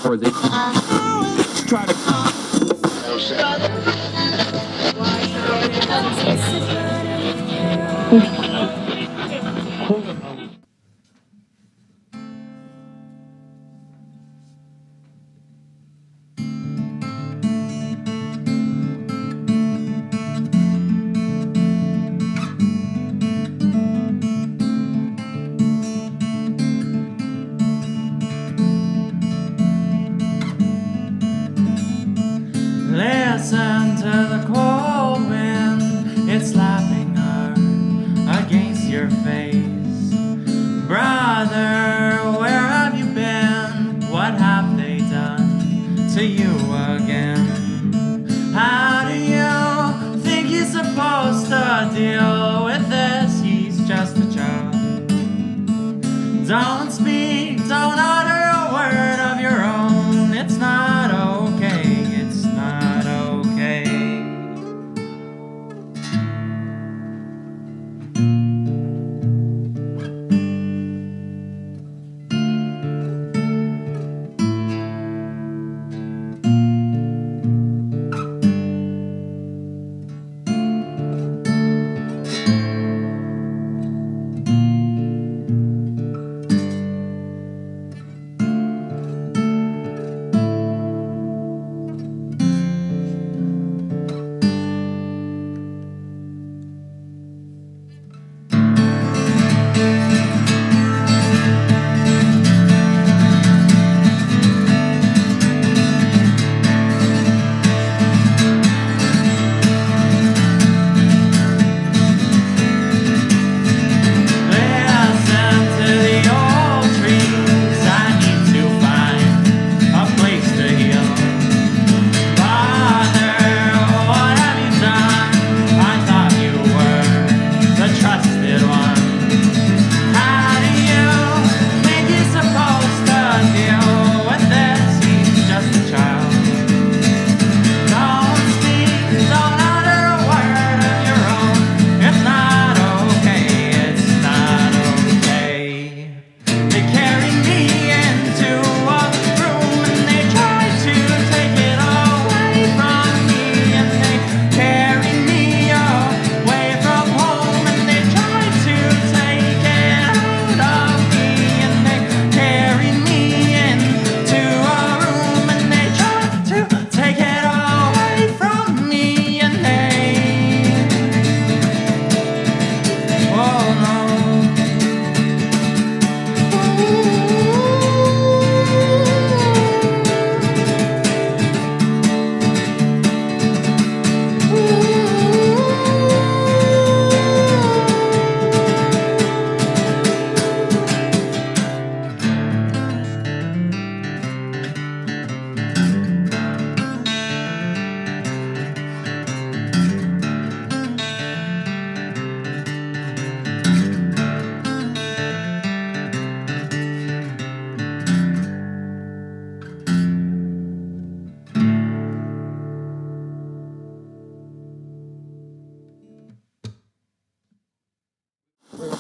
Or they try to. Listen to the cold wind, it's slapping hard against your face. Brother, where have you been? What have they done to you again? How do you think he's supposed to deal with this? He's just a child. Don't speak, don't utter a word of your own. It's not okay, it's not okay.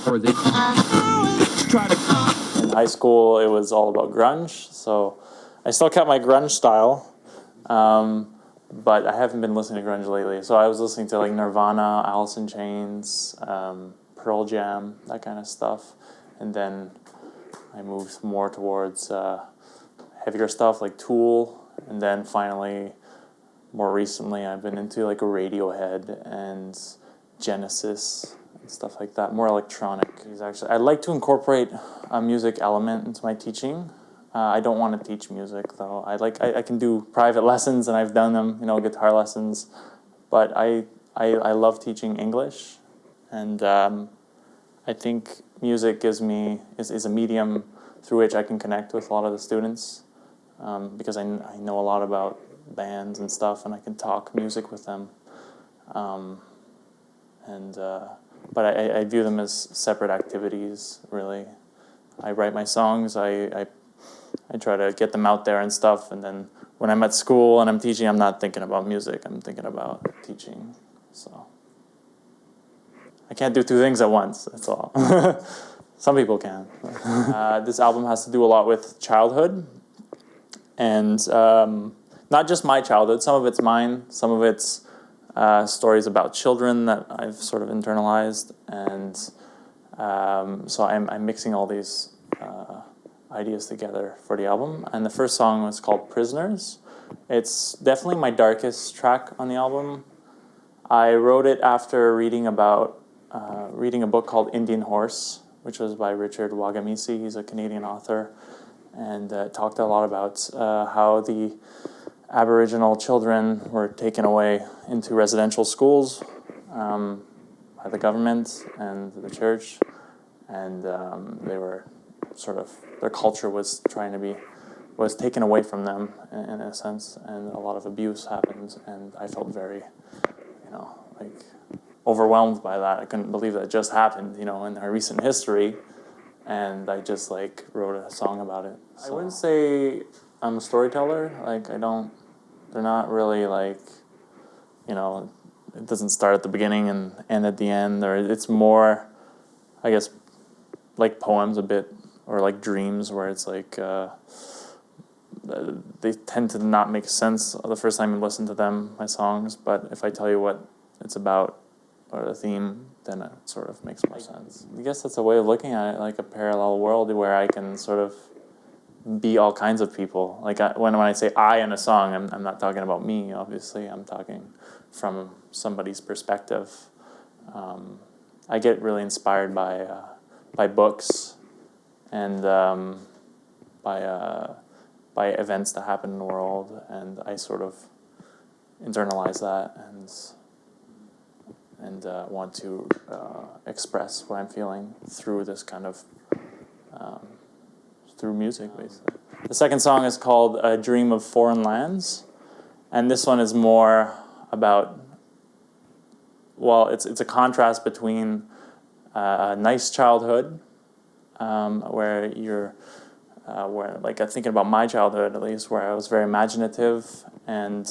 Or they try to. In high school, it was all about grunge, so I still kept my grunge style, but I haven't been listening to grunge lately. So I was listening to like Nirvana, Alice in Chains, Pearl Jam, that kind of stuff, and then I moved more towards heavier stuff like Tool, and then finally, more recently, I've been into like a Radiohead and Genesis and stuff like that, more electronic. I like to incorporate a music element into my teaching. I don't want to teach music though. I can do private lessons, and I've done them, guitar lessons, but I love teaching English, and I think music is a medium through which I can connect with a lot of the students, because I know a lot about bands and stuff, and I can talk music with them. But I view them as separate activities, really. I write my songs, I try to get them out there and stuff, and then when I'm at school and I'm teaching, I'm not thinking about music, I'm thinking about teaching, so. I can't do two things at once, that's all. Some people can. This album has to do a lot with childhood, and not just my childhood. Some of it's mine. Some of it's stories about children that I've sort of internalized, and so I'm mixing all these ideas together for the album. And the first song was called Prisoners. It's definitely my darkest track on the album. I wrote it after reading a book called Indian Horse, which was by Richard Wagamisi. He's a Canadian author, and talked a lot about how the Aboriginal children were taken away into residential schools by the government and the church, and they were sort of, their culture was taken away from them in a sense, and a lot of abuse happened, and I felt very, overwhelmed by that. I couldn't believe that just happened, in our recent history, and I just wrote a song about it. So. I wouldn't say I'm a storyteller. They're not really it doesn't start at the beginning and end at the end, or it's more, I guess, like poems a bit, or like dreams, where it's they tend to not make sense the first time you listen to them, my songs, but if I tell you what it's about, or the theme, then it sort of makes more sense. I guess that's a way of looking at it, like a parallel world where I can sort of be all kinds of people. When I say I in a song, I'm not talking about me, obviously. I'm talking from somebody's perspective. I get really inspired by books and by events that happen in the world, and I sort of internalize that and want to express what I'm feeling through this kind of through music, basically. The second song is called "A Dream of Foreign Lands," and this one is more about, it's a contrast between a nice childhood, where you're I'm thinking about my childhood, at least, where I was very imaginative, and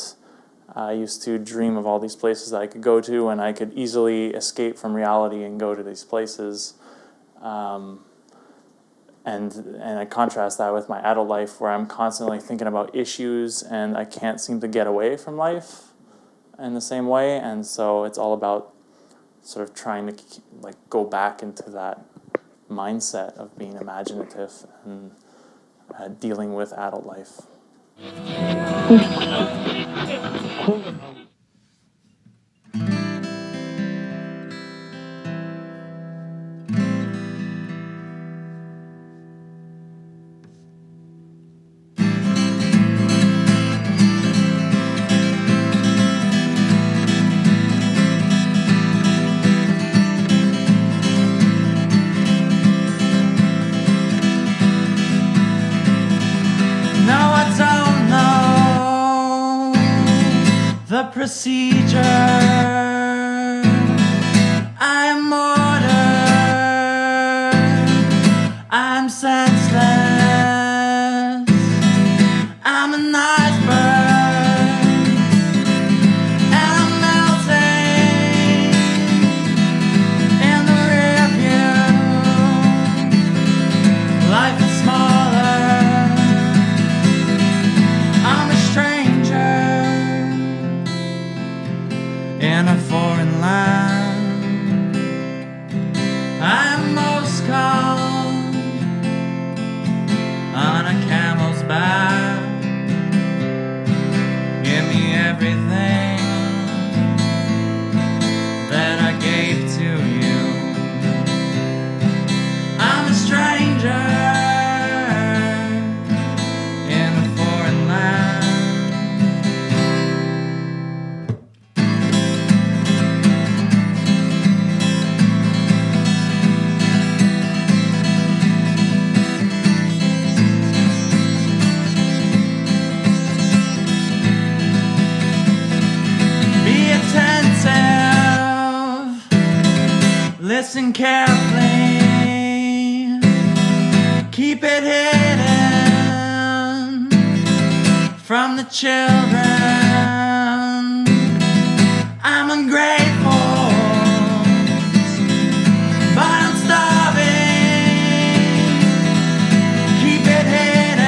I used to dream of all these places that I could go to, and I could easily escape from reality and go to these places. And I contrast that with my adult life, where I'm constantly thinking about issues and I can't seem to get away from life in the same way. And so it's all about sort of trying to go back into that mindset of being imaginative and dealing with adult life. Procedure. I'm ordered. I'm senseless. I'm an iceberg, and I'm melting in the rear view. Life is smaller. I'm a stranger in a foreign land. I'm most calm on a camel's back. Give me everything that I gave to you. I'm a stranger in a foreign land. Listen carefully, keep it hidden from the children. I'm ungrateful, but I'm starving. Keep it hidden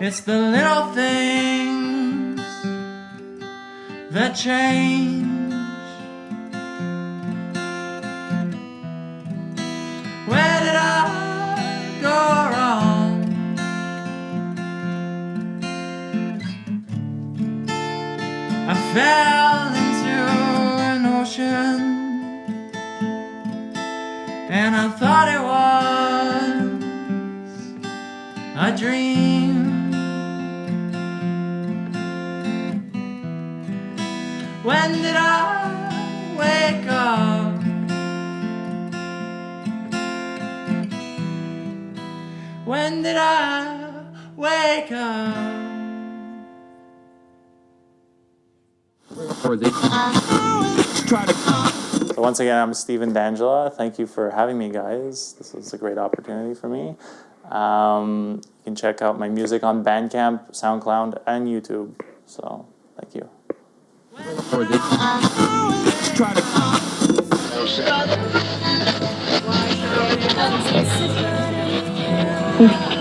It's the little things that change. Where did I go wrong? I fell into an ocean, and I thought it was a dream. When did I wake up? When did I wake up? Or they try to. So once again, I'm Stephen D'Angela. Thank you for having me, guys. This was a great opportunity for me. You can check out my music on Bandcamp, SoundCloud, and YouTube. So thank you. Or they try to.